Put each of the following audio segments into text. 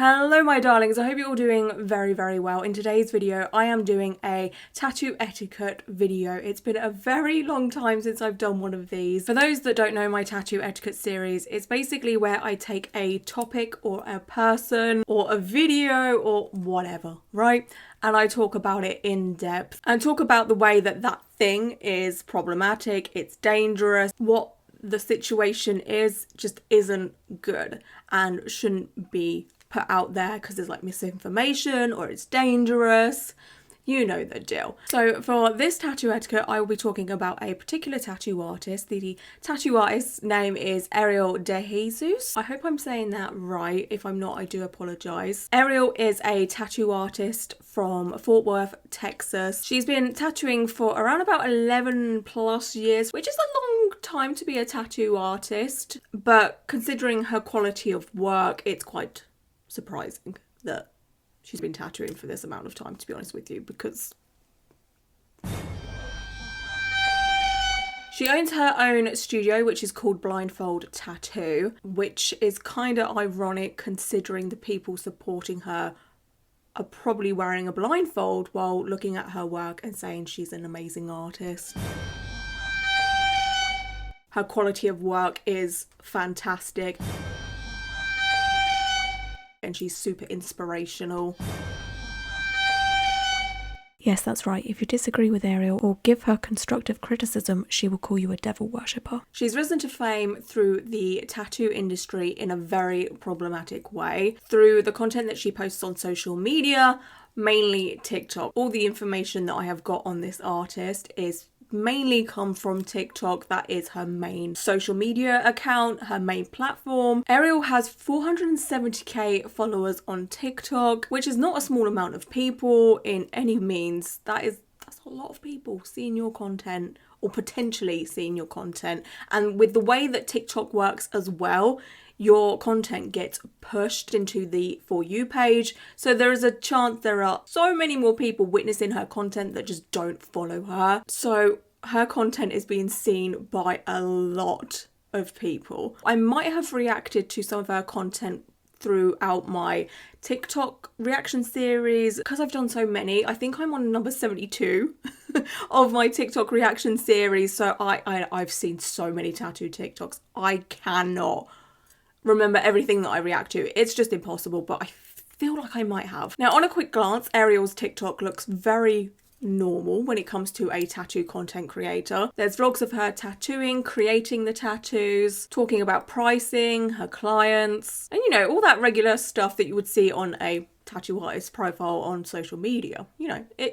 Hello my darlings, I hope you're all doing very well. In today's video I am doing a tattoo etiquette video. It's been a very long time since I've done one of these. For those that don't know my tattoo etiquette series, it's basically where I take a topic or a person or a video or whatever, right? And I talk about it in depth and talk about the way that that thing is problematic, it's dangerous, what the situation is just isn't good and shouldn't be put out there because there's like misinformation or it's dangerous. You know the deal. So for this tattoo etiquette, I will be talking about a particular tattoo artist. The tattoo artist's name is Ariel DeJesus. I hope I'm saying that right. If I'm not, I do apologize. Ariel is a tattoo artist from Fort Worth, Texas. She's been tattooing for around about 11 plus years, which is a long time to be a tattoo artist. But considering her quality of work, it's quite surprising that she's been tattooing for this amount of time, to be honest with you, because she owns her own studio, which is called Blindfold Tattoo, which is kind of ironic considering the people supporting her are probably wearing a blindfold while looking at her work and saying she's an amazing artist. Her quality of work is fantastic. And she's super inspirational. Yes, that's right. If you disagree with Ariel or give her constructive criticism, she will call you a devil worshipper. She's risen to fame through the tattoo industry in a very problematic way, through the content that she posts on social media, mainly TikTok. All the information that I have got on this artist is mainly come from TikTok. That is her main social media account, her main platform. Ariel has 470k followers on TikTok, which is not a small amount of people in any means. That's a lot of people seeing your content or potentially seeing your content. And with the way that TikTok works as well, your content gets pushed into the For You page. So there is a chance there are so many more people witnessing her content that just don't follow her. So her content is being seen by a lot of people. I might have reacted to some of her content throughout my TikTok reaction series because I've done so many. I think I'm on number 72 of my TikTok reaction series. So I've seen so many tattoo TikToks. I cannot remember everything that I react to. It's just impossible, but I feel like I might have. Now, on a quick glance, Ariel's TikTok looks very normal when it comes to a tattoo content creator. There's vlogs of her tattooing, creating the tattoos, talking about pricing, her clients, and all that regular stuff that you would see on a tattoo artist profile on social media.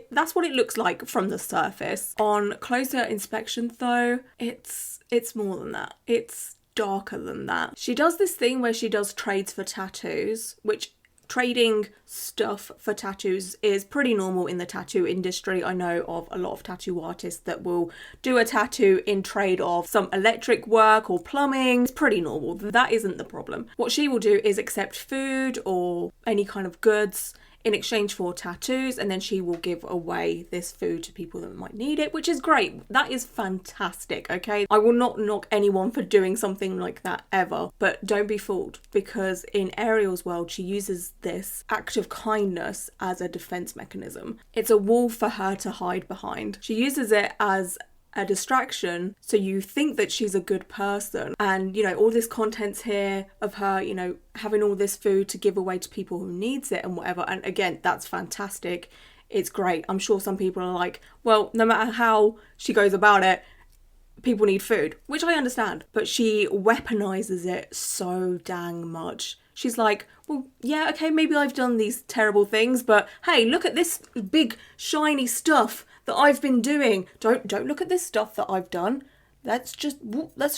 That's what it looks like from the surface. On closer inspection though, it's more than that. It's darker than that. She does this thing where she does trades for tattoos, which trading stuff for tattoos is pretty normal in the tattoo industry. I know of a lot of tattoo artists that will do a tattoo in trade of some electric work or plumbing. It's pretty normal. That isn't the problem. What she will do is accept food or any kind of goods in exchange for tattoos, and then she will give away this food to people that might need it, which is great. That is fantastic, okay? I will not knock anyone for doing something like that ever, but don't be fooled, because in Ariel's world, she uses this act of kindness as a defense mechanism. It's a wall for her to hide behind. She uses it as a distraction, so you think that she's a good person, and all this content's here of her having all this food to give away to people who needs it and whatever. And again, that's fantastic, it's great. I'm sure some people are like, well, no matter how she goes about it, people need food, which I understand, but she weaponizes it so dang much. She's like, well, yeah, okay, maybe I've done these terrible things, but hey, look at this big shiny stuff that I've been doing. Don't look at this stuff that I've done. Let's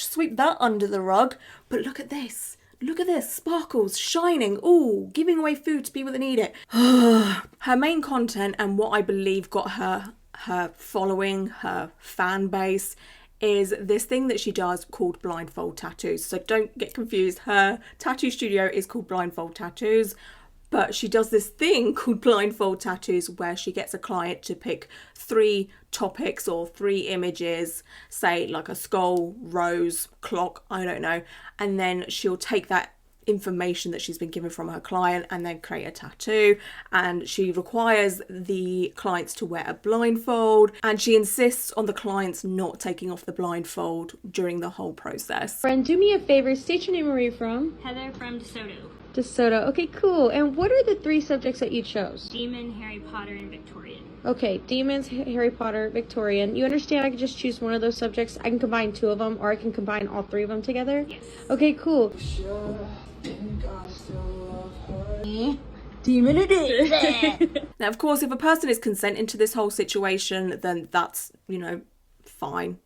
sweep that under the rug. But look at this. Look at this. Sparkles, shining. Ooh, giving away food to people that need it. Her main content, and what I believe got her following, her fan base, is this thing that she does called blindfold tattoos. So don't get confused. Her tattoo studio is called Blindfold Tattoos, but she does this thing called blindfold tattoos where she gets a client to pick 3 topics or 3 images, say like a skull, rose, clock, I don't know, and then she'll take that information that she's been given from her client and then create a tattoo. And she requires the clients to wear a blindfold, and she insists on the clients not taking off the blindfold during the whole process. Friend, do me a favor. State your name and where you're from. Heather from DeSoto. DeSoto. Okay, cool. And what are the 3 subjects that you chose? Demon, Harry Potter, and Victorian. Okay, Demons, Harry Potter, Victorian. You understand I can just choose one of those subjects? I can combine 2 of them, or I can combine all 3 of them together? Yes. Okay, cool. Demon it is. Now, of course, if a person is consenting to this whole situation, then that's, fine.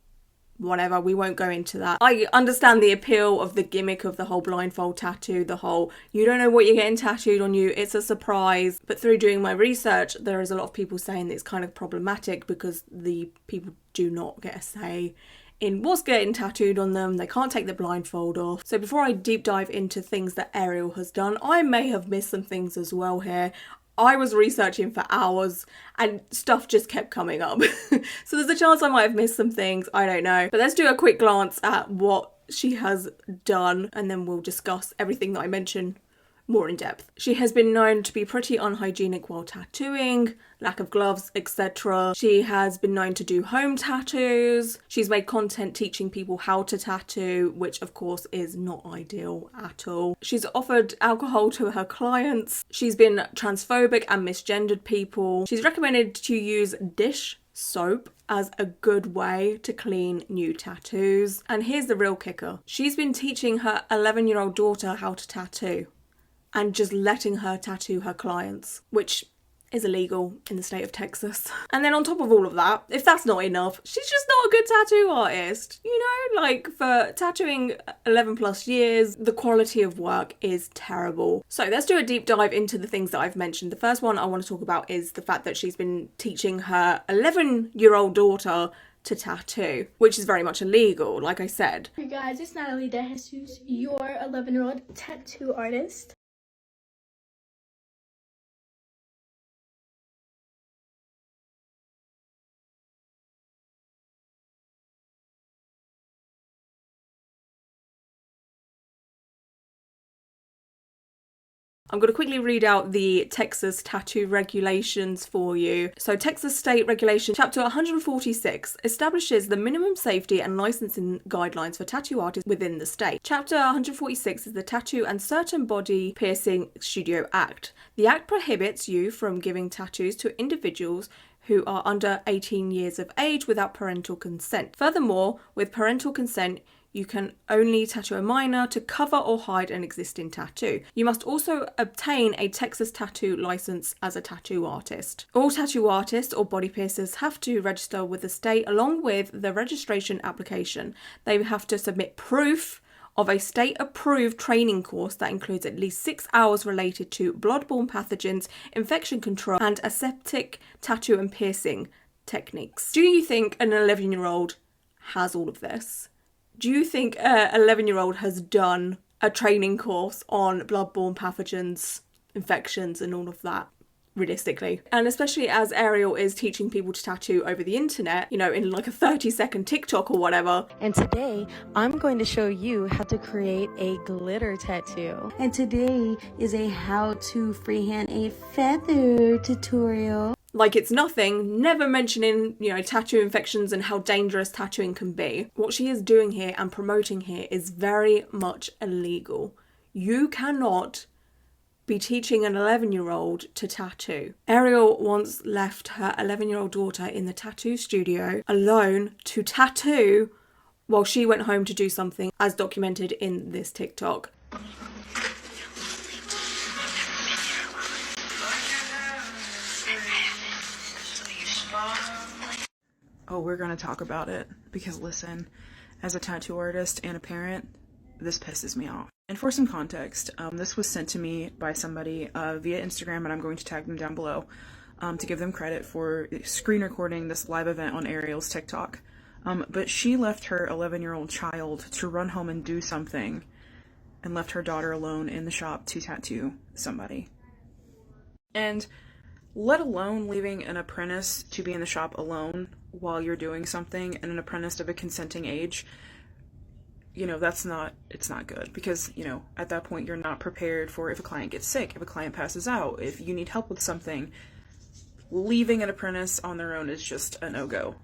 Whatever, we won't go into that. I understand the appeal of the gimmick of the whole blindfold tattoo, the whole, you don't know what you're getting tattooed on you, it's a surprise. But through doing my research, there is a lot of people saying that it's kind of problematic because the people do not get a say in what's getting tattooed on them. They can't take the blindfold off. So before I deep dive into things that Ariel has done, I may have missed some things as well here. I was researching for hours and stuff just kept coming up. So there's a chance I might have missed some things. I don't know. But let's do a quick glance at what she has done and then we'll discuss everything that I mentioned more in depth. She has been known to be pretty unhygienic while tattooing, lack of gloves, etc. She has been known to do home tattoos. She's made content teaching people how to tattoo, which of course is not ideal at all. She's offered alcohol to her clients. She's been transphobic and misgendered people. She's recommended to use dish soap as a good way to clean new tattoos. And here's the real kicker. She's been teaching her 11-year-old daughter how to tattoo and just letting her tattoo her clients, which is illegal in the state of Texas. And then on top of all of that, if that's not enough, she's just not a good tattoo artist. Like for tattooing 11 plus years, the quality of work is terrible. So let's do a deep dive into the things that I've mentioned. The first one I want to talk about is the fact that she's been teaching her 11-year-old daughter to tattoo, which is very much illegal, like I said. Hey guys, it's Ariel DeJesus, your 11-year-old tattoo artist. I'm going to quickly read out the Texas tattoo regulations for you. So Texas State Regulation Chapter 146 establishes the minimum safety and licensing guidelines for tattoo artists within the state. Chapter 146 is the Tattoo and Certain Body Piercing Studio Act. The act prohibits you from giving tattoos to individuals who are under 18 years of age without parental consent. Furthermore, with parental consent, you can only tattoo a minor to cover or hide an existing tattoo. You must also obtain a Texas tattoo license as a tattoo artist. All tattoo artists or body piercers have to register with the state along with the registration application. They have to submit proof of a state-approved training course that includes at least 6 hours related to bloodborne pathogens, infection control, and aseptic tattoo and piercing techniques. Do you think an 11-year-old has all of this? Do you think an 11-year-old has done a training course on bloodborne pathogens, infections, and all of that? Realistically. And especially as Ariel is teaching people to tattoo over the internet, in like a 30-second TikTok or whatever. And today, I'm going to show you how to create a glitter tattoo. And today is a how to freehand a feather tutorial. Like it's nothing, never mentioning, tattoo infections and how dangerous tattooing can be. What she is doing here and promoting here is very much illegal. You cannot be teaching an 11-year-old to tattoo. Ariel once left her 11-year-old daughter in the tattoo studio alone to tattoo while she went home to do something, as documented in this TikTok. Oh, we're gonna talk about it, because listen, as a tattoo artist and a parent, this pisses me off. And for some context, this was sent to me by somebody via Instagram, and I'm going to tag them down below to give them credit for screen recording this live event on Ariel's TikTok. But she left her 11-year-old child to run home and do something, and left her daughter alone in the shop to tattoo somebody. And let alone leaving an apprentice to be in the shop alone while you're doing something, and an apprentice of a consenting age. it's not good because, at that point you're not prepared for if a client gets sick, if a client passes out, if you need help with something. Leaving an apprentice on their own is just a no-go.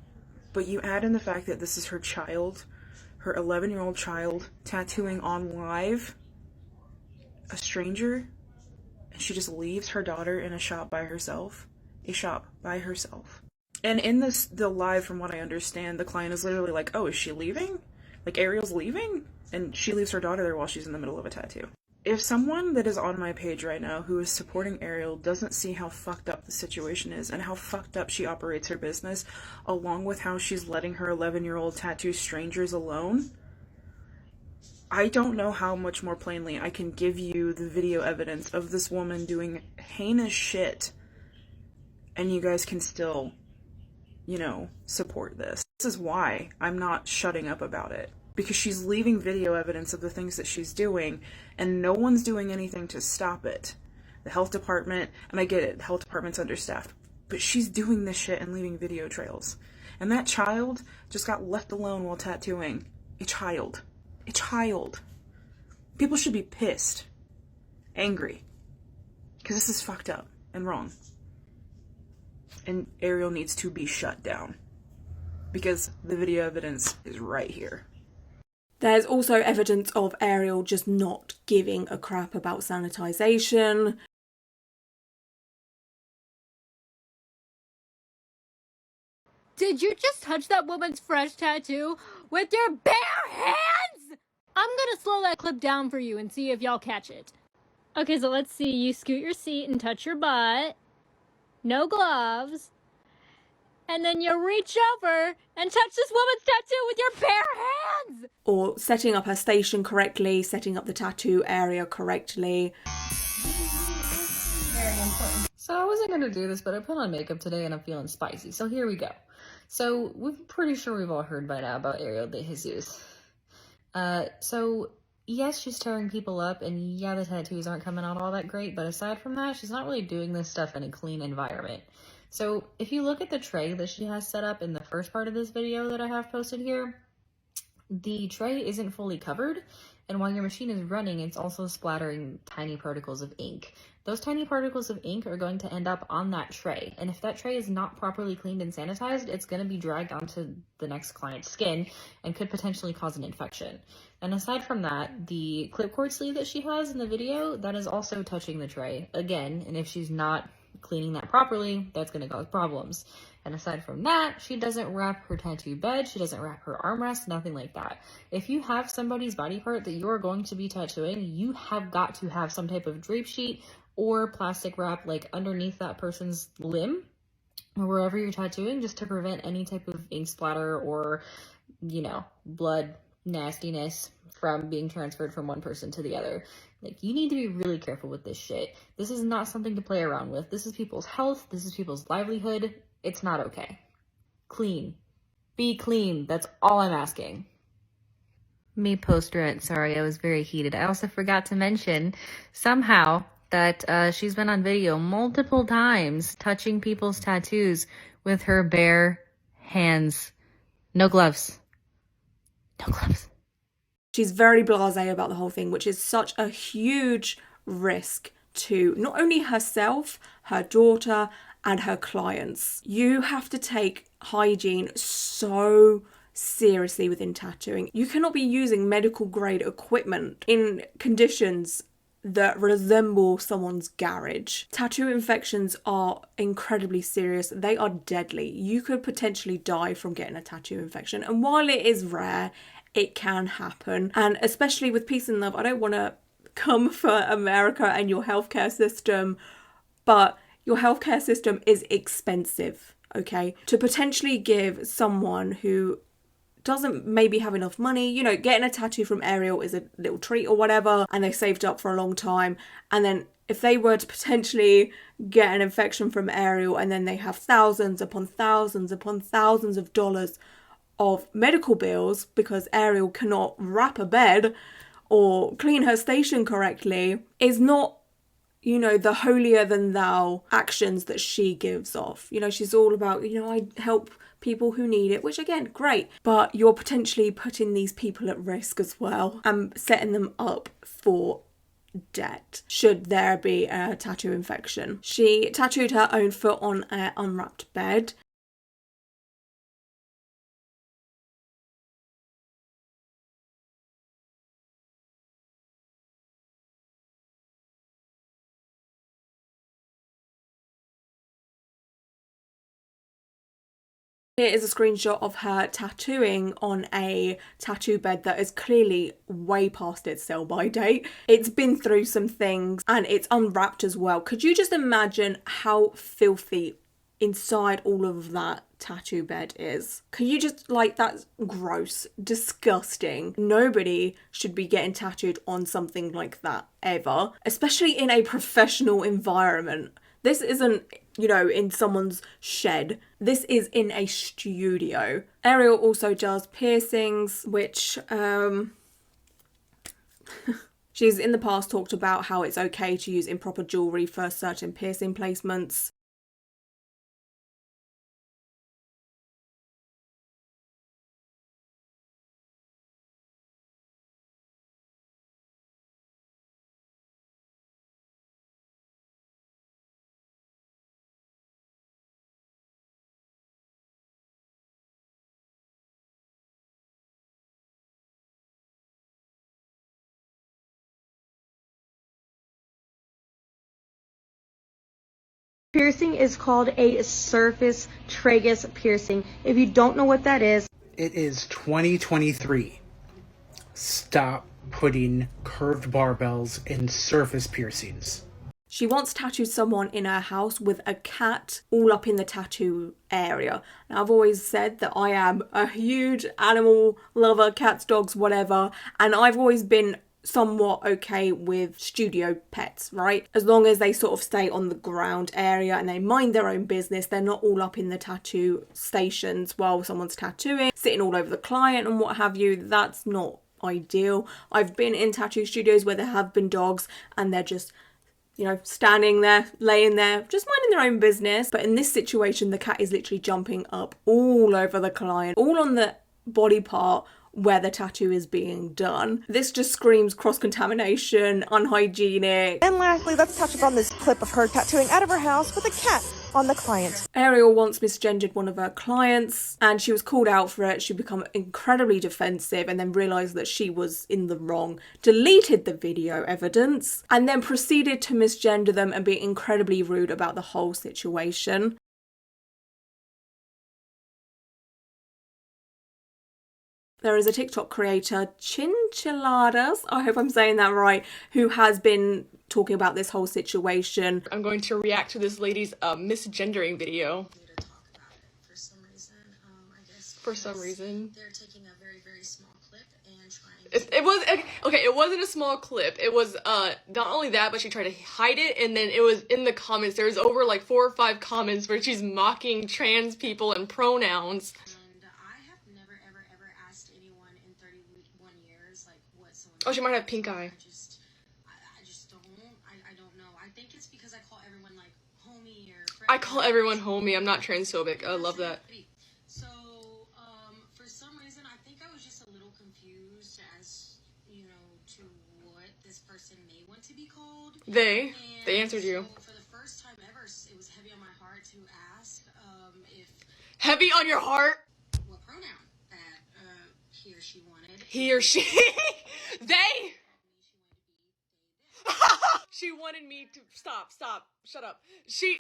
But you add in the fact that this is her child, her 11-year-old child, tattooing on live a stranger, and she just leaves her daughter in a shop by herself. And in the live, from what I understand, the client is literally like, oh, is she leaving? Like, Ariel's leaving? And she leaves her daughter there while she's in the middle of a tattoo. If someone that is on my page right now who is supporting Ariel doesn't see how fucked up the situation is and how fucked up she operates her business, along with how she's letting her 11-year-old tattoo strangers alone, I don't know how much more plainly I can give you the video evidence of this woman doing heinous shit, and you guys can still, support this. This is why I'm not shutting up about it. Because she's leaving video evidence of the things that she's doing, and no one's doing anything to stop it. The health department, and I get it, the health department's understaffed, but she's doing this shit and leaving video trails. And that child just got left alone while tattooing. A child. People should be pissed. Angry. Because this is fucked up and wrong. And Ariel needs to be shut down. Because the video evidence is right here. There's also evidence of Ariel just not giving a crap about sanitization. Did you just touch that woman's fresh tattoo with your bare hands? I'm gonna slow that clip down for you and see if y'all catch it. Okay, so let's see. You scoot your seat and touch your butt. No gloves. And then you reach over and touch this woman's tattoo with your bare hands! Or setting up her station correctly, setting up the tattoo area correctly. Very important. So I wasn't going to do this, but I put on makeup today and I'm feeling spicy. So here we go. So we're pretty sure we've all heard by now about Ariel DeJesus. So yes, she's tearing people up, and yeah, the tattoos aren't coming out all that great, but aside from that, she's not really doing this stuff in a clean environment. So if you look at the tray that she has set up in the first part of this video that I have posted here, the tray isn't fully covered, and while your machine is running, it's also splattering tiny particles of ink. Those tiny particles of ink are going to end up on that tray, and if that tray is not properly cleaned and sanitized, it's going to be dragged onto the next client's skin and could potentially cause an infection. And aside from that, the clipcord sleeve that she has in the video, that is also touching the tray again, and if she's not cleaning that properly, that's going to cause problems. And aside from that, she doesn't wrap her tattoo bed, she doesn't wrap her armrest, nothing like that. If you have somebody's body part that you are going to be tattooing, you have got to have some type of drape sheet or plastic wrap like underneath that person's limb or wherever you're tattooing, just to prevent any type of ink splatter or, blood nastiness from being transferred from one person to the other. Like, you need to be really careful with this shit. This is not something to play around with. This is people's health. This is people's livelihood. It's not okay. Clean. Be clean. That's all I'm asking. Me post-rent, sorry, I was very heated. I also forgot to mention somehow that she's been on video multiple times touching people's tattoos with her bare hands. No gloves. No gloves. She's very blasé about the whole thing, which is such a huge risk to not only herself, her daughter, and her clients. You have to take hygiene so seriously within tattooing. You cannot be using medical grade equipment in conditions that resemble someone's garage. Tattoo infections are incredibly serious. They are deadly. You could potentially die from getting a tattoo infection. And while it is rare, it can happen. And especially with peace and love, I don't want to come for America and your healthcare system, but your healthcare system is expensive, okay? To potentially give someone who doesn't maybe have enough money, getting a tattoo from Ariel is a little treat or whatever, and they saved up for a long time, and then if they were to potentially get an infection from Ariel and then they have thousands upon thousands upon thousands of dollars of medical bills because Ariel cannot wrap a bed or clean her station correctly, is not you know, the holier than thou actions that she gives off. You know, she's all about, you know, I help people who need it, which again, great, but you're potentially putting these people at risk as well and setting them up for debt should there be a tattoo infection. She tattooed her own foot on an unwrapped bed. Here is a screenshot of her tattooing on a tattoo bed that is clearly way past its sell-by date. It's been through some things and it's unwrapped as well. Could you just imagine how filthy inside all of that tattoo bed is? Can you just, like, that's gross, disgusting. Nobody should be getting tattooed on something like that ever, especially in a professional environment. This isn't, you know, in someone's shed. This is in a studio. Ariel also does piercings, which she's in the past talked about how it's okay to use improper jewellery for certain piercing placements. Piercing is called a surface tragus piercing. If you don't know what that is, it is 2023. Stop putting curved barbells in surface piercings. She once tattooed someone in her house with a cat all up in the tattoo area. Now, I've always said that I am a huge animal lover, cats, dogs, whatever, and I've always been somewhat okay with studio pets, right? As long as they sort of stay on the ground area and they mind their own business, they're not all up in the tattoo stations while someone's tattooing, sitting all over the client and what have you. That's not ideal. I've been in tattoo studios where there have been dogs and they're just, you know, standing there, laying there, just minding their own business. But in this situation, the cat is literally jumping up all over the client, all on the body part where the tattoo is being done. This just screams cross-contamination, unhygienic. And lastly, let's touch upon this clip of her tattooing out of her house with a cat on the client. Ariel once misgendered one of her clients and she was called out for it. She became incredibly defensive and then realised that she was in the wrong, deleted the video evidence, and then proceeded to misgender them and be incredibly rude about the whole situation. There is a TikTok creator, Chinchilladas, I hope I'm saying that right, who has been talking about this whole situation. I'm going to react to this lady's misgendering video. For some reason. They're taking a very, very small clip and trying... It was, okay, it wasn't a small clip. It was, not only that, but she tried to hide it, and then it was in the comments. There was over like 4 or 5 comments where she's mocking trans people and pronouns. Oh, she might have pink eye. I just don't know. I think it's because I call everyone like homie or friend. I call everyone homie. I'm not transphobic. I love that. So, for some reason, I think I was just a little confused as, you know, to what this person may want to be called. They answered you. So for the first time ever, it was heavy on my heart to ask if... Heavy on your heart? What pronoun that he or she wanted. He or she... They! She wanted me to... Stop, shut up. She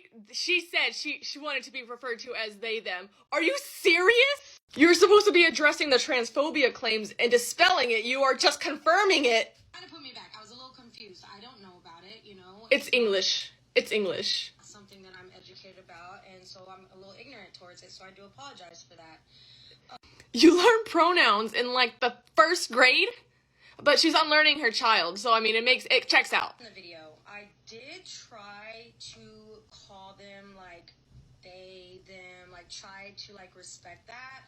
said she wanted to be referred to as they, them. Are you serious? You're supposed to be addressing the transphobia claims and dispelling it. You are just confirming it. Trying to put me back. I was a little confused. I don't know about it, you know. It's English. It's English. Something that I'm educated about, and so I'm a little ignorant towards it, so I do apologize for that. You learn pronouns in, like, the 1st grade? But she's unlearning her child, so I mean, it checks out. In the video, I did try to call them like they, them, like try to like respect that.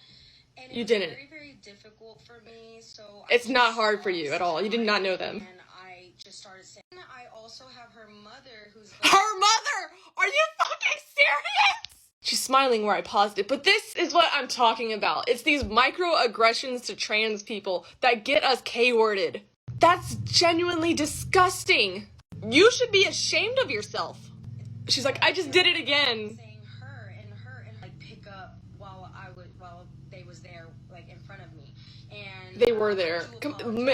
And You didn't. Very, very difficult for me. So it's not hard for you at all. You did not know them. And I just started saying. I also have her mother, who's her mother. Are you fucking serious? She's smiling where I paused it, but this is what I'm talking about. It's these microaggressions to trans people that get us K-worded. That's genuinely disgusting. You should be ashamed of yourself. She's like, I just did it again. Saying her and like pick up while they was there like in front of me, and they were there.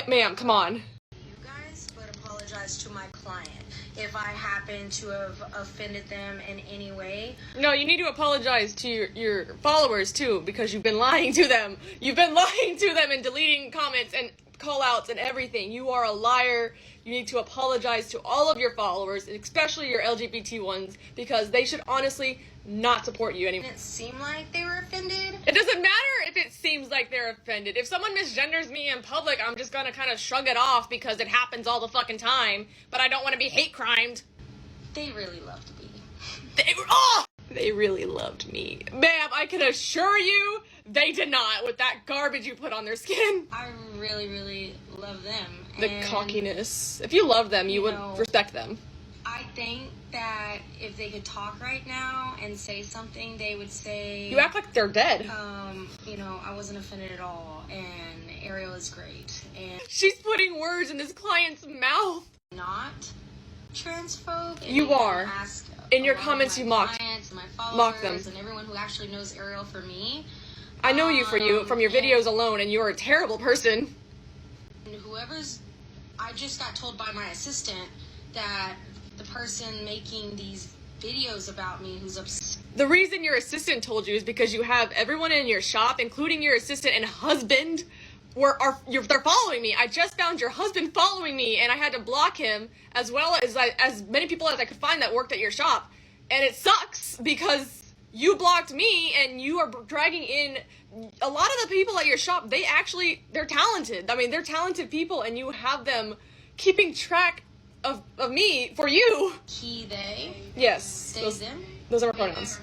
Ma'am, come on. You guys, but apologize to my client if I happen to have offended them in any way. No, you need to apologize to your followers too, because you've been lying to them. You've been lying to them and deleting comments and call-outs and everything. You are a liar. You need to apologize to all of your followers, especially your LGBT ones, because they should honestly not support you anymore. It didn't seem like they were offended. It doesn't matter if it seems like they're offended. If someone misgenders me in public, I'm just gonna kind of shrug it off because it happens all the fucking time, but I don't want to be hate crimed. They really loved me. They really loved me. Ma'am, I can assure you they did not with that garbage you put on their skin. I really, really love them. The cockiness. If you loved them, you would respect them. I think that if they could talk right now and say something, they would say... You act like they're dead. I wasn't offended at all, and Ariel is great. And she's putting words in this client's mouth. Not transphobe. You are. In your comments, you mocked them. And everyone who actually knows Ariel for me. I know you from your videos alone, and you're a terrible person. And I just got told by my assistant that the person making these videos about me who's upset. The reason your assistant told you is because you have everyone in your shop, including your assistant and husband, they're following me. I just found your husband following me, and I had to block him, as well as many people as I could find that worked at your shop. And it sucks because you blocked me, and you are dragging in a lot of the people at your shop. They're talented. I mean, they're talented people, and you have them keeping track of me for you. He, they? Yes. They, them? Those are my pronouns.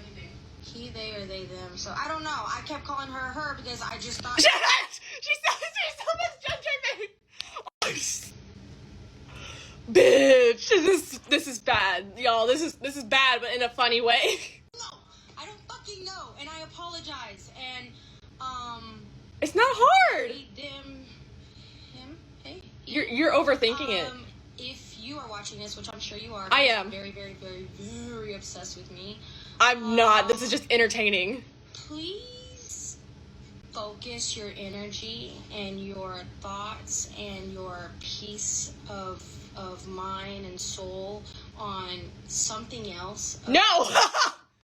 He, they, or they, them. So, I don't know. I kept calling her because I just thought... Shut up! She's so misgendering me! Bitch! This is bad. Y'all, this is bad, but in a funny way. No! I don't fucking know, and I apologize, and, It's not hard! Them, him, hey? You're overthinking it. If you are watching this, which I'm sure you are. I am. Very, very, very, very obsessed with me. I'm not. This is just entertaining. Please focus your energy and your thoughts and your peace of mind and soul on something else. No!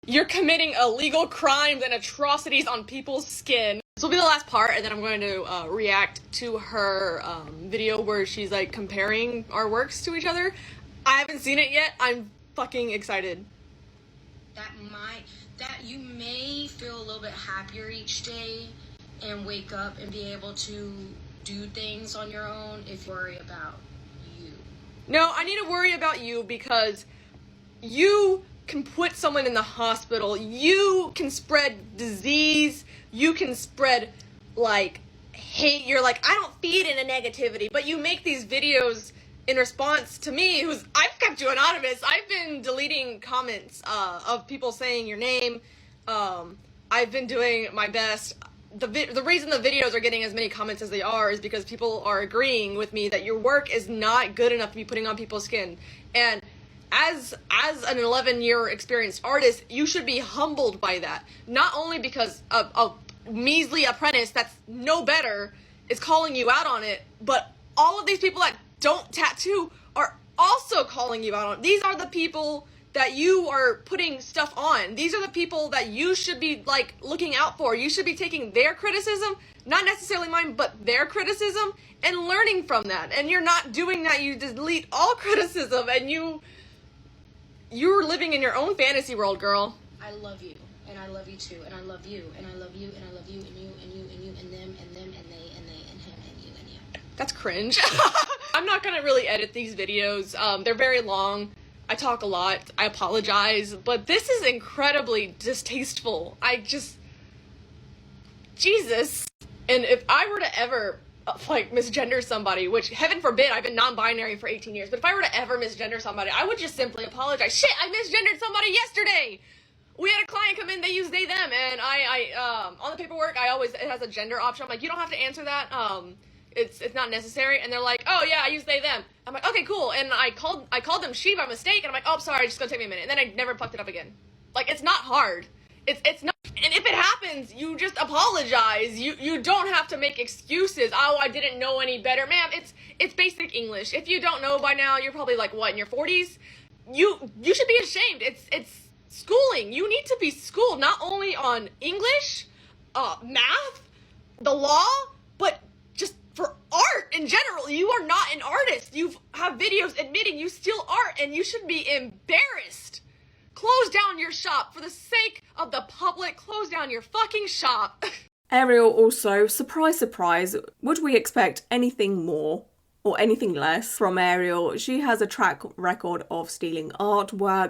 You're committing illegal crimes and atrocities on people's skin. This will be the last part, and then I'm going to react to her video where she's like comparing our works to each other. I haven't seen it yet. I'm fucking excited. That you may feel a little bit happier each day and wake up and be able to do things on your own if you worry about you. No, I need to worry about you because you can put someone in the hospital. You can spread disease. You can spread, like, hate. You're like, I don't feed into negativity. But you make these videos in response to me, I've kept you anonymous. I've been deleting comments of people saying your name. I've been doing my best. The reason the videos are getting as many comments as they are is because people are agreeing with me that your work is not good enough to be putting on people's skin. And as an 11-year experienced artist, you should be humbled by that. Not only because a measly apprentice that's no better is calling you out on it, but all of these people that don't tattoo are also calling you out on it. These are the people that you are putting stuff on. These are the people that you should be, like, looking out for. You should be taking their criticism, not necessarily mine, but their criticism, and learning from that. And you're not doing that. You delete all criticism, and you're living in your own fantasy world, girl. I love you, and I love you too, and I love you, and I love you, and I love you, and you, and you, and you, and them, and them, and they, and they, and him, and you, and you. That's cringe. I'm not gonna really edit these videos. They're very long. I talk a lot. I apologize, but this is incredibly distasteful. Jesus. And if I were to ever like misgender somebody, which heaven forbid, I've been non-binary for 18 years, but if I were to ever misgender somebody, I would just simply apologize. Shit, I misgendered somebody yesterday. We had a client come in, they used they, them, and I on the paperwork, it has a gender option. I'm like, you don't have to answer that. It's not necessary. And they're like, oh yeah, I use they, them. I'm like, okay, cool. And I called them she by mistake, and I'm like, oh, sorry, it's just gonna take me a minute. And then I never plucked it up again. Like, it's not hard. It's not, and if it happens, you just apologize. You don't have to make excuses. Oh, I didn't know any better. Ma'am, it's basic English. If you don't know by now, you're probably like, what, in your 40s? You should be ashamed. It's schooling. You need to be schooled not only on English, math, the law, but just for art in general. You are not an artist. You have videos admitting you steal art, and you should be embarrassed. Close down your shop for the sake of the public. Close down your fucking shop. Ariel also, surprise, surprise, would we expect anything more or anything less from Ariel? She has a track record of stealing artwork.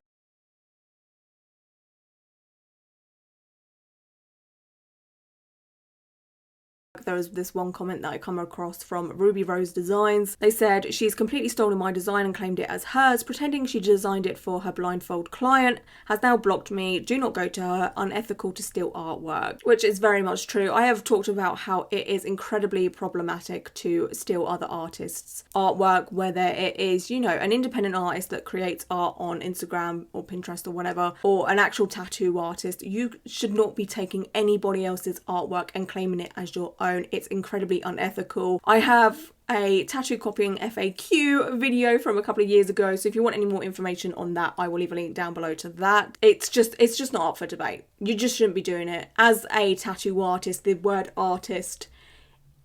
There was this one comment that I come across from Ruby Rose Designs. They said, she's completely stolen my design and claimed it as hers, pretending she designed it for her blindfold client, has now blocked me, do not go to her, unethical to steal artwork. Which is very much true. I have talked about how it is incredibly problematic to steal other artists' artwork, whether it is, you know, an independent artist that creates art on Instagram or Pinterest or whatever, or an actual tattoo artist. You should not be taking anybody else's artwork and claiming it as your own. It's incredibly unethical. I have a tattoo copying FAQ video from a couple of years ago, so if you want any more information on that, I will leave a link down below to that. It's just not up for debate. You just shouldn't be doing it. As a tattoo artist, the word artist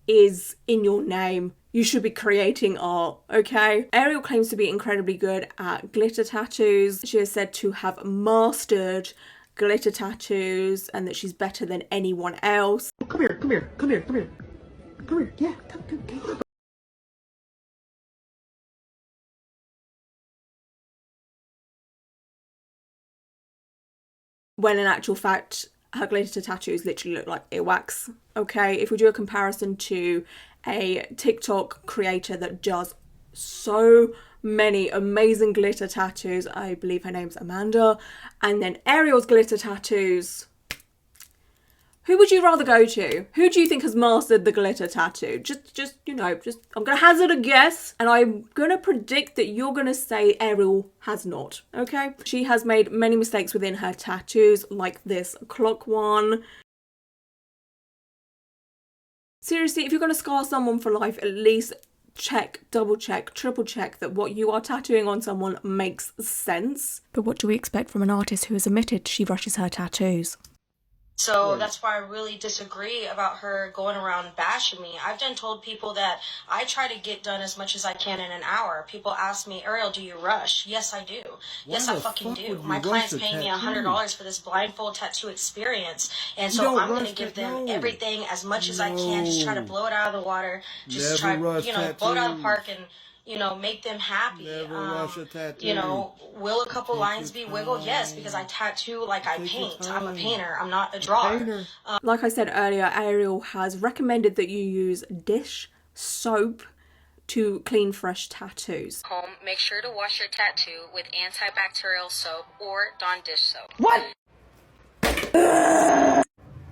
is in your name. You should be creating art, okay? Ariel claims to be incredibly good at glitter tattoos. She is said to have mastered glitter tattoos and that she's better than anyone else. Come here, yeah, come. When in actual fact, her glitter tattoos literally look like earwax, okay? If we do a comparison to a TikTok creator that does so many amazing glitter tattoos, I believe her name's Amanda, and then Ariel's glitter tattoos, who would you rather go to? Who do you think has mastered the glitter tattoo? I'm gonna hazard a guess, and I'm gonna predict that you're gonna say Ariel has not, okay? She has made many mistakes within her tattoos, like this clock one. Seriously, if you're gonna scar someone for life, at least check, double check, triple check that what you are tattooing on someone makes sense. But what do we expect from an artist who has admitted she rushes her tattoos? So that's why I really disagree about her going around bashing me. I've done told people that I try to get done as much as I can in an hour. People ask me, Ariel, do you rush? Yes, I do. Yes, I fucking do. My client's paying me $100 for this blindfold tattoo experience. And so I'm going to give them everything as much as I can. Just try to blow it out of the water. Just try, blow it out of the park and, make them happy. Will a couple lines be wiggled? Yes, because I tattoo like I paint. I'm a painter. I'm not a drawer. Like I said earlier, Ariel has recommended that you use dish soap to clean fresh tattoos. Home, make sure to wash your tattoo with antibacterial soap or Dawn dish soap. What?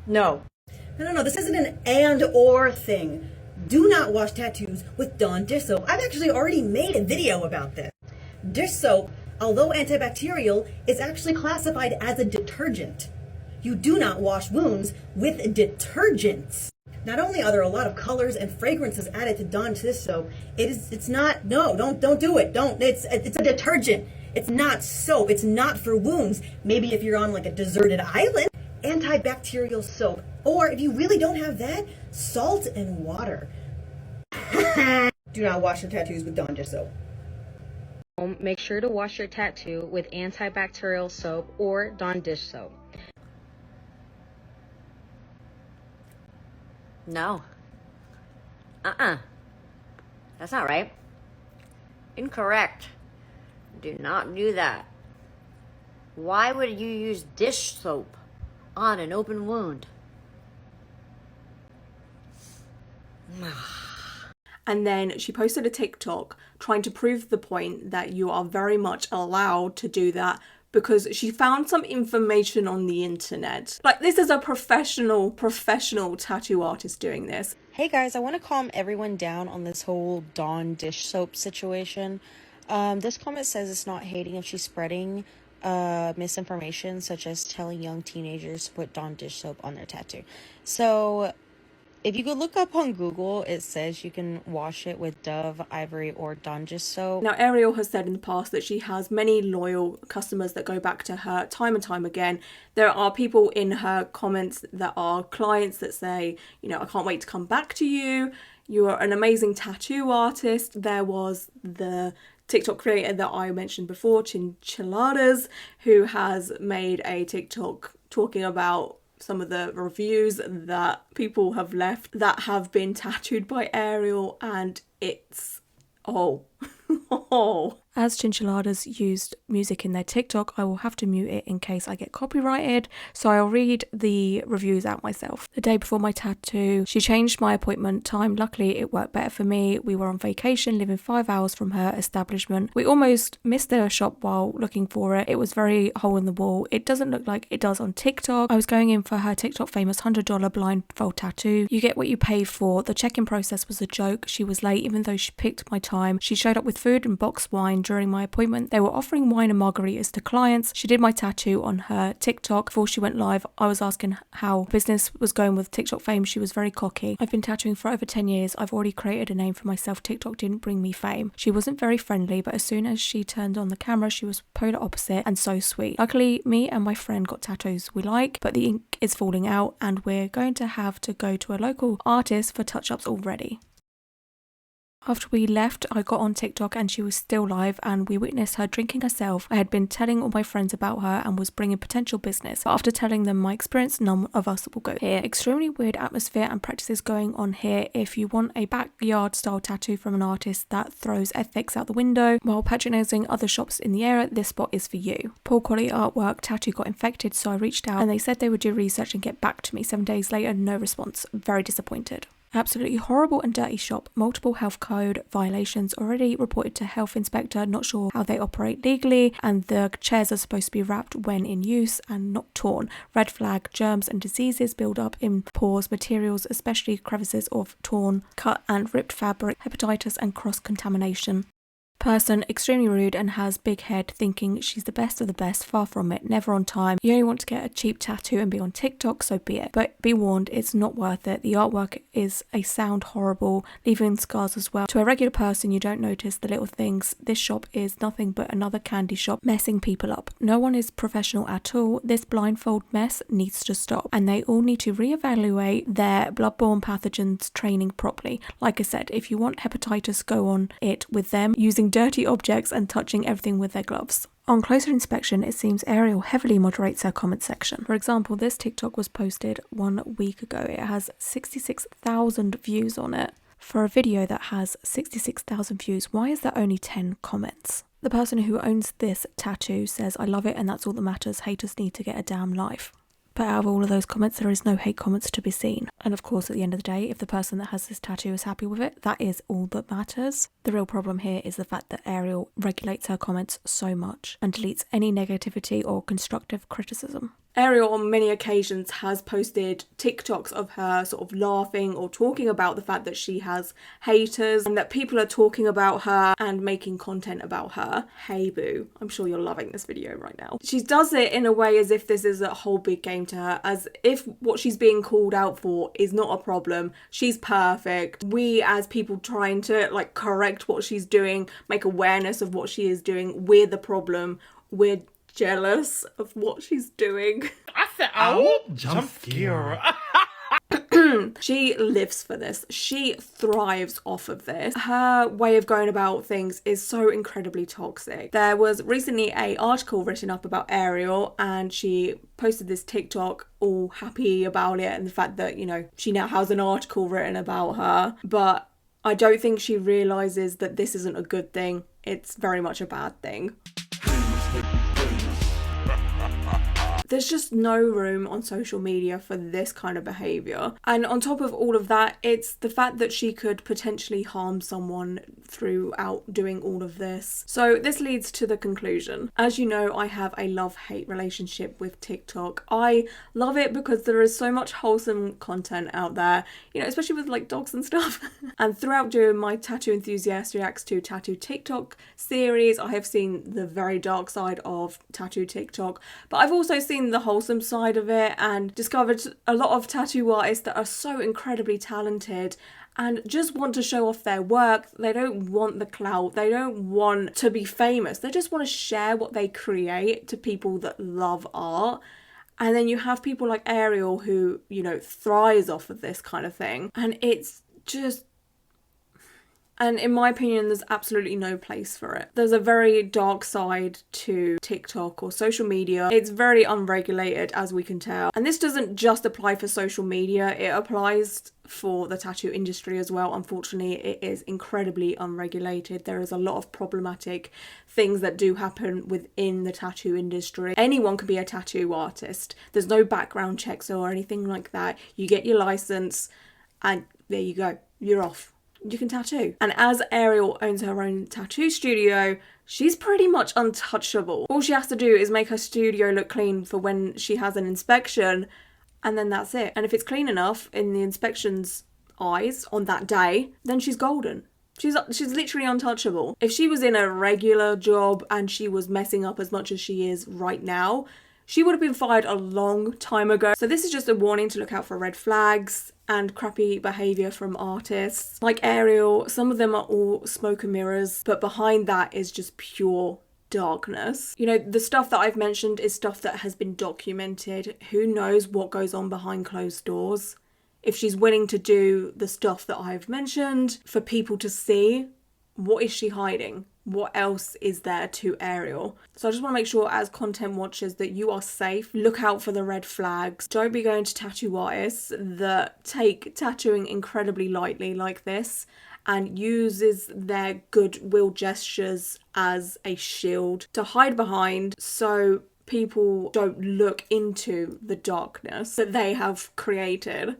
No, this isn't an and/or thing. Do not wash tattoos with Dawn dish soap. I've actually already made a video about this. Dish soap, although antibacterial, is actually classified as a detergent. You do not wash wounds with detergents. Not only are there a lot of colors and fragrances added to Dawn dish soap, it's not, don't do it. It's a detergent. It's not soap. It's not for wounds. Maybe if you're on like a deserted island, antibacterial soap. Or if you really don't have that, salt and water. Do not wash your tattoos with Dawn dish soap. Make sure to wash your tattoo with antibacterial soap or Dawn dish soap. No. That's not right. Incorrect. Do not do that. Why would you use dish soap on an open wound? And then she posted a TikTok trying to prove the point that you are very much allowed to do that because she found some information on the internet. Like, this is a professional tattoo artist doing this. Hey guys, I want to calm everyone down on this whole Dawn dish soap situation. This comment says it's not hating if she's spreading misinformation, such as telling young teenagers to put Dawn dish soap on their tattoo. So if you could look up on Google, it says you can wash it with Dove, Ivory, or Dawn dish soap. Now, Ariel has said in the past that she has many loyal customers that go back to her time and time again. There are people in her comments that are clients that say, you know, I can't wait to come back to you. You are an amazing tattoo artist. There was the TikTok creator that I mentioned before, Chinchiladas, who has made a TikTok talking about some of the reviews that people have left that have been tattooed by Ariel, and it's As Chinchiladas used music in their TikTok, I will have to mute it in case I get copyrighted, so I'll read the reviews out myself. The day before my tattoo, she changed my appointment time. Luckily, it worked better for me. We were on vacation, living 5 hours from her establishment. We almost missed the shop while looking for it. It was very hole in the wall. It doesn't look like it does on TikTok. I was going in for her TikTok famous $100 blindfold tattoo. You get what you pay for. The check-in process was a joke. She was late even though she picked my time. She showed up with food and boxed wine during my appointment. They were offering wine and margaritas to clients. She did my tattoo on her TikTok before she went live. I was asking how business was going with TikTok fame. She was very cocky. I've been tattooing for over 10 years. I've already created a name for myself. TikTok didn't bring me fame. She wasn't very friendly, but as soon as she turned on the camera, she was polar opposite and so sweet. Luckily, me and my friend got tattoos we like, but the ink is falling out and we're going to have to go to a local artist for touch-ups already. After we left, I got on TikTok and she was still live and we witnessed her drinking herself. I had been telling all my friends about her and was bringing potential business, but after telling them my experience, none of us will go here. Extremely weird atmosphere and practices going on here. If you want a backyard style tattoo from an artist that throws ethics out the window while patronising other shops in the area, this spot is for you. Poor quality artwork, tattoo got infected, so I reached out and they said they would do research and get back to me. 7 days later, no response. Very disappointed. Absolutely horrible and dirty shop. Multiple health code violations already reported to health inspector. Not sure how they operate legally, and the chairs are supposed to be wrapped when in use and not torn. Red flag. Germs and diseases build up in pores. Materials, especially crevices of torn, cut and ripped fabric. Hepatitis and cross contamination. Person extremely rude and has big head, thinking she's the best of the best. Far from it. Never on time. You only want to get a cheap tattoo and be on TikTok, so be it. But be warned, it's not worth it. The artwork is a sound horrible, leaving scars as well. To a regular person, you don't notice the little things. This shop is nothing but another candy shop messing people up. No one is professional at all. This blindfold mess needs to stop, and they all need to reevaluate their bloodborne pathogens training properly. Like I said, if you want hepatitis, go on it with them, using dirty objects and touching everything with their gloves. On closer inspection, it seems Ariel heavily moderates her comment section. For example, this TikTok was posted 1 week ago. It has 66,000 views on it. For a video that has 66,000 views, why is there only 10 comments? The person who owns this tattoo says, I love it and that's all that matters. Haters need to get a damn life. But out of all of those comments, there is no hate comments to be seen. And of course, at the end of the day, if the person that has this tattoo is happy with it, that is all that matters. The real problem here is the fact that Ariel regulates her comments so much and deletes any negativity or constructive criticism. Ariel on many occasions has posted TikToks of her sort of laughing or talking about the fact that she has haters and that people are talking about her and making content about her. Hey boo, I'm sure you're loving this video right now. She does it in a way as if this is a whole big game to her, as if what she's being called out for is not a problem. She's perfect. We as people trying to like correct what she's doing, make awareness of what she is doing, we're the problem. We're jealous of what she's doing. I said, oh, jump scare. She lives for this. She thrives off of this. Her way of going about things is so incredibly toxic. There was recently an article written up about Ariel and she posted this TikTok all happy about it and the fact that, you know, she now has an article written about her. But I don't think she realises that this isn't a good thing. It's very much a bad thing. There's just no room on social media for this kind of behaviour. And on top of all of that, it's the fact that she could potentially harm someone throughout doing all of this. So this leads to the conclusion. As you know, I have a love-hate relationship with TikTok. I love it because there is so much wholesome content out there, you know, especially with like dogs and stuff. And throughout doing my Tattoo Enthusiast Reacts to Tattoo TikTok series, I have seen the very dark side of tattoo TikTok, but I've also seen the wholesome side of it and discovered a lot of tattoo artists that are so incredibly talented and just want to show off their work. They don't want the clout, they don't want to be famous, they just want to share what they create to people that love art. And then you have people like Ariel who, you know, thrives off of this kind of thing, and it's just... And in my opinion, there's absolutely no place for it. There's a very dark side to TikTok or social media. It's very unregulated, as we can tell. And this doesn't just apply for social media, it applies for the tattoo industry as well. Unfortunately, it is incredibly unregulated. There is a lot of problematic things that do happen within the tattoo industry. Anyone can be a tattoo artist. There's no background checks or anything like that. You get your license and there you go, you're off. You can tattoo. And as Ariel owns her own tattoo studio, she's pretty much untouchable. All she has to do is make her studio look clean for when she has an inspection, and then that's it. And if it's clean enough in the inspection's eyes on that day, then she's golden. She's literally untouchable. If she was in a regular job and she was messing up as much as she is right now, she would have been fired a long time ago. So this is just a warning to look out for red flags and crappy behaviour from artists. Like Ariel, some of them are all smoke and mirrors, but behind that is just pure darkness. You know, the stuff that I've mentioned is stuff that has been documented. Who knows what goes on behind closed doors? If she's willing to do the stuff that I've mentioned for people to see, what is she hiding? What else is there to Ariel? So I just want to make sure as content watchers that you are safe. Look out for the red flags. Don't be going to tattoo artists that take tattooing incredibly lightly like this and uses their goodwill gestures as a shield to hide behind so people don't look into the darkness that they have created.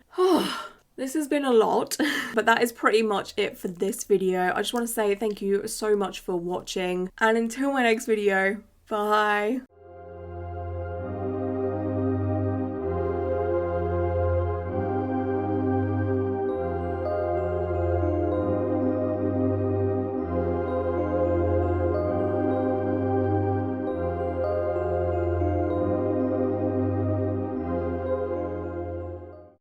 This has been a lot, but that is pretty much it for this video. I just want to say thank you so much for watching, and until my next video, bye.